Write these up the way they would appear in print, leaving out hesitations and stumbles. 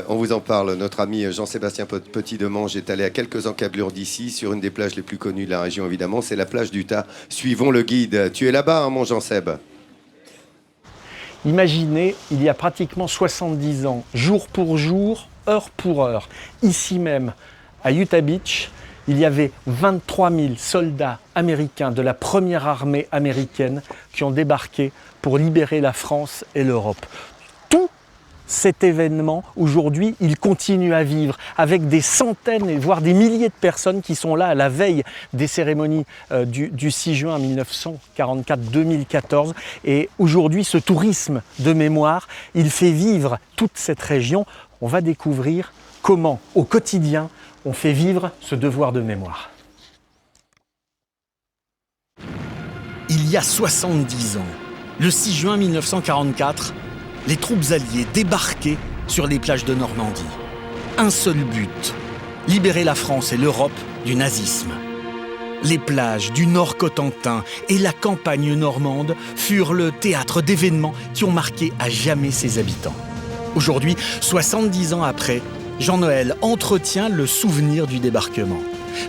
On vous en parle, notre ami Jean-Sébastien Petit-Demange est allé à quelques encablures d'ici, sur une des plages les plus connues de la région évidemment, c'est la plage du Tas. Suivons le guide. Tu es là-bas, hein, mon Jean-Seb? Imaginez, il y a pratiquement 70 ans, jour pour jour, heure pour heure, ici même, à Utah Beach, il y avait 23 000 soldats américains de la première armée américaine qui ont débarqué pour libérer la France et l'Europe. Tout cet événement, aujourd'hui, il continue à vivre avec des centaines, voire des milliers de personnes qui sont là à la veille des cérémonies du 6 juin 1944-2014. Et aujourd'hui, ce tourisme de mémoire, il fait vivre toute cette région. On va découvrir comment, au quotidien, on fait vivre ce devoir de mémoire. Il y a 70 ans, le 6 juin 1944, les troupes alliées débarquaient sur les plages de Normandie. Un seul but, libérer la France et l'Europe du nazisme. Les plages du Nord Cotentin et la campagne normande furent le théâtre d'événements qui ont marqué à jamais ses habitants. Aujourd'hui, 70 ans après, Jean-Noël entretient le souvenir du débarquement.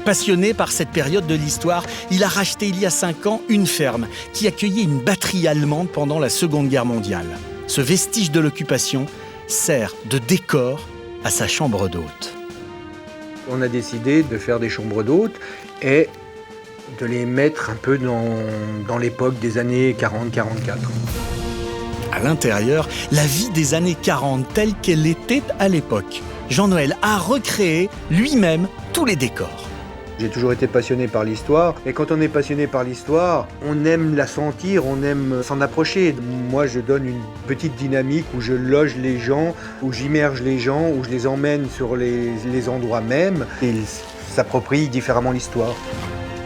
Passionné par cette période de l'histoire, il a racheté il y a 5 ans une ferme qui accueillait une batterie allemande pendant la Seconde Guerre mondiale. Ce vestige de l'occupation sert de décor à sa chambre d'hôte. On a décidé de faire des chambres d'hôtes et de les mettre un peu dans l'époque des années 40-44. À l'intérieur, la vie des années 40 telle qu'elle était à l'époque. Jean-Noël a recréé lui-même tous les décors. J'ai toujours été passionné par l'histoire et quand on est passionné par l'histoire, on aime la sentir, on aime s'en approcher. Moi, je donne une petite dynamique où je loge les gens, où j'immerge les gens, où je les emmène sur les endroits mêmes et ils s'approprient différemment l'histoire.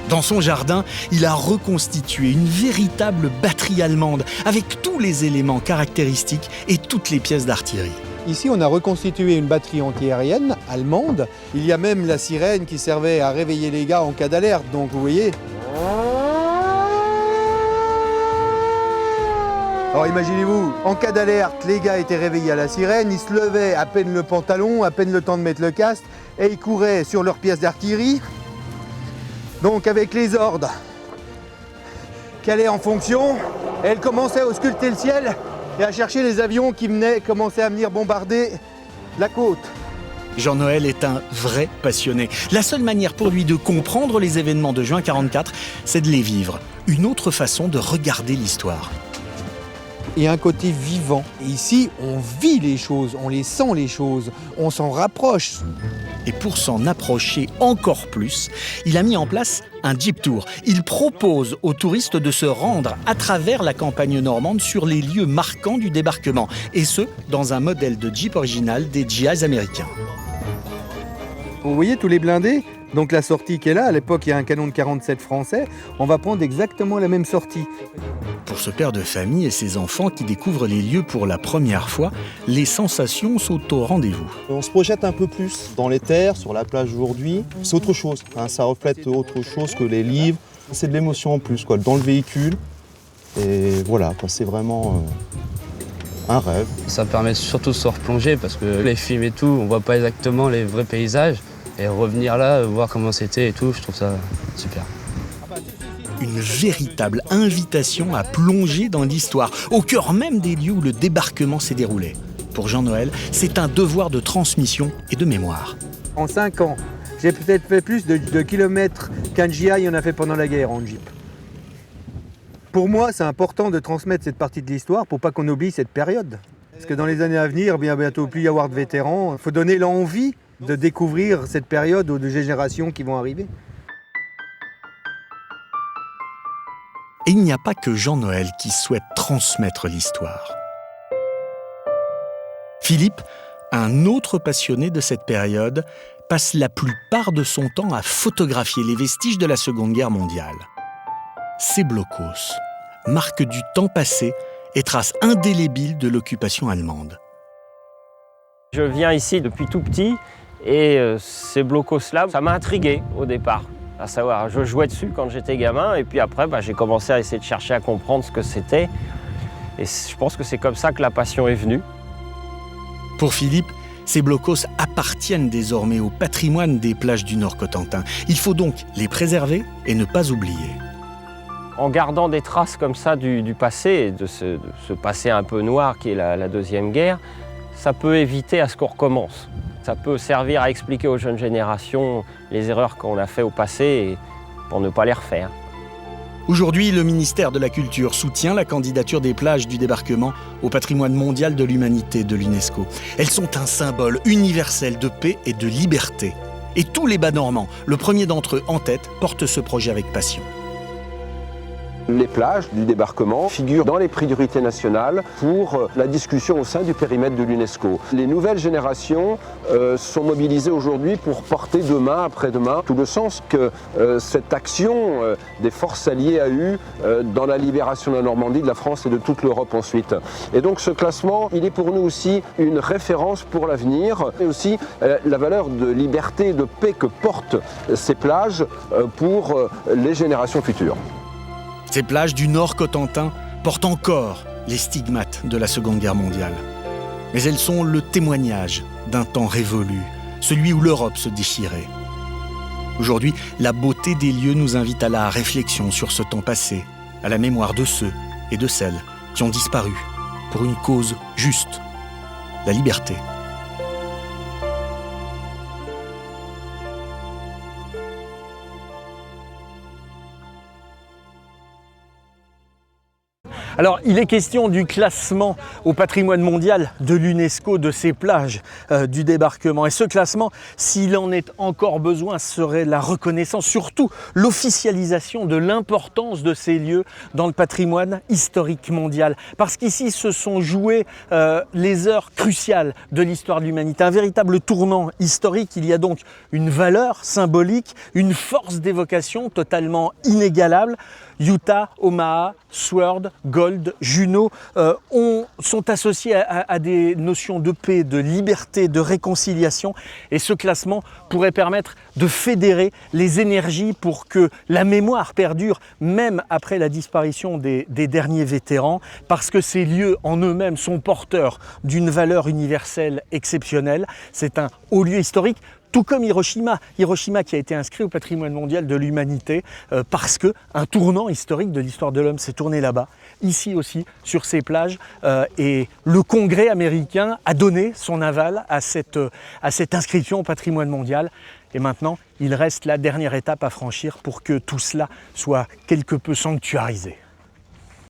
Dans son jardin, il a reconstitué une véritable batterie allemande avec tous les éléments caractéristiques et toutes les pièces d'artillerie. Ici, on a reconstitué une batterie antiaérienne allemande. Il y a même la sirène qui servait à réveiller les gars en cas d'alerte. Donc, vous voyez. Alors, imaginez-vous, en cas d'alerte, les gars étaient réveillés à la sirène. Ils se levaient à peine le pantalon, à peine le temps de mettre le casque, et ils couraient sur leurs pièces d'artillerie. Donc, avec les ordres qu'elle est en fonction, elle commençait à ausculter le ciel et à chercher les avions qui commençaient à venir bombarder la côte. Jean-Noël est un vrai passionné. La seule manière pour lui de comprendre les événements de juin 44, c'est de les vivre. Une autre façon de regarder l'histoire. Il y a un côté vivant. Et ici, on vit les choses, on les sent les choses, on s'en rapproche. Et pour s'en approcher encore plus, il a mis en place un Jeep Tour. Il propose aux touristes de se rendre à travers la campagne normande sur les lieux marquants du débarquement. Et ce, dans un modèle de Jeep original des GIs américains. Vous voyez tous les blindés? Donc la sortie qui est là, à l'époque il y a un canon de 47 français, on va prendre exactement la même sortie. Pour ce père de famille et ses enfants qui découvrent les lieux pour la première fois, les sensations sont au rendez-vous. On se projette un peu plus dans les terres, sur la plage aujourd'hui. C'est autre chose, hein, ça reflète autre chose que les livres. C'est de l'émotion en plus, quoi, dans le véhicule. Et voilà, quoi, c'est vraiment un rêve. Ça permet surtout de se replonger parce que les films et tout, on voit pas exactement les vrais paysages. Et revenir là, voir comment c'était et tout, je trouve ça super. Une véritable invitation à plonger dans l'histoire, au cœur même des lieux où le débarquement s'est déroulé. Pour Jean-Noël, c'est un devoir de transmission et de mémoire. En 5 ans, j'ai peut-être fait plus de kilomètres qu'un GI en a fait pendant la guerre en Jeep. Pour moi, c'est important de transmettre cette partie de l'histoire pour pas qu'on oublie cette période. Parce que dans les années à venir, bien bientôt plus y avoir de vétérans. Il faut donner l'envie de découvrir cette période aux générations qui vont arriver. Et il n'y a pas que Jean-Noël qui souhaite transmettre l'histoire. Philippe, un autre passionné de cette période, passe la plupart de son temps à photographier les vestiges de la Seconde Guerre mondiale. Ces blocos marquent du temps passé et traces indélébiles de l'occupation allemande. Je viens ici depuis tout petit et ces blocos-là, ça m'a intrigué au départ. À savoir, je jouais dessus quand j'étais gamin et puis après, j'ai commencé à essayer de chercher à comprendre ce que c'était. Et je pense que c'est comme ça que la passion est venue. Pour Philippe, Ces blocos appartiennent désormais au patrimoine des plages du Nord Cotentin. Il faut donc les préserver et ne pas oublier. En gardant des traces comme ça du passé, de ce passé un peu noir qui est la Deuxième Guerre, ça peut éviter à ce qu'on recommence. Ça peut servir à expliquer aux jeunes générations les erreurs qu'on a faites au passé et pour ne pas les refaire. Aujourd'hui, le ministère de la Culture soutient la candidature des plages du débarquement au patrimoine mondial de l'humanité de l'UNESCO. Elles sont un symbole universel de paix et de liberté. Et tous les Bas-Normands, le premier d'entre eux en tête, portent ce projet avec passion. Les plages du débarquement figurent dans les priorités nationales pour la discussion au sein du périmètre de l'UNESCO. Les nouvelles générations sont mobilisées aujourd'hui pour porter demain, après-demain, tout le sens que cette action des forces alliées a eu dans la libération de la Normandie, de la France et de toute l'Europe ensuite. Et donc ce classement, il est pour nous aussi une référence pour l'avenir et aussi la valeur de liberté et de paix que portent ces plages pour les générations futures. Ces plages du Nord Cotentin portent encore les stigmates de la Seconde Guerre mondiale. Mais elles sont le témoignage d'un temps révolu, celui où l'Europe se déchirait. Aujourd'hui, la beauté des lieux nous invite à la réflexion sur ce temps passé, à la mémoire de ceux et de celles qui ont disparu pour une cause juste, la liberté. Alors, il est question du classement au patrimoine mondial de l'UNESCO de ces plages du débarquement. Et ce classement, s'il en est encore besoin, serait la reconnaissance, surtout l'officialisation de l'importance de ces lieux dans le patrimoine historique mondial. Parce qu'ici se sont jouées les heures cruciales de l'histoire de l'humanité. Un véritable tournant historique. Il y a donc une valeur symbolique, une force d'évocation totalement inégalable. Utah, Omaha, Sword, Gold, Juno sont associés à des notions de paix, de liberté, de réconciliation. Et ce classement pourrait permettre de fédérer les énergies pour que la mémoire perdure, même après la disparition des derniers vétérans, parce que ces lieux en eux-mêmes sont porteurs d'une valeur universelle exceptionnelle. C'est un haut lieu historique. Tout comme Hiroshima qui a été inscrit au patrimoine mondial de l'humanité parce qu'un tournant historique de l'histoire de l'homme s'est tourné là-bas, ici aussi, sur ces plages. Et le Congrès américain a donné son aval à cette inscription au patrimoine mondial. Et maintenant, il reste la dernière étape à franchir pour que tout cela soit quelque peu sanctuarisé.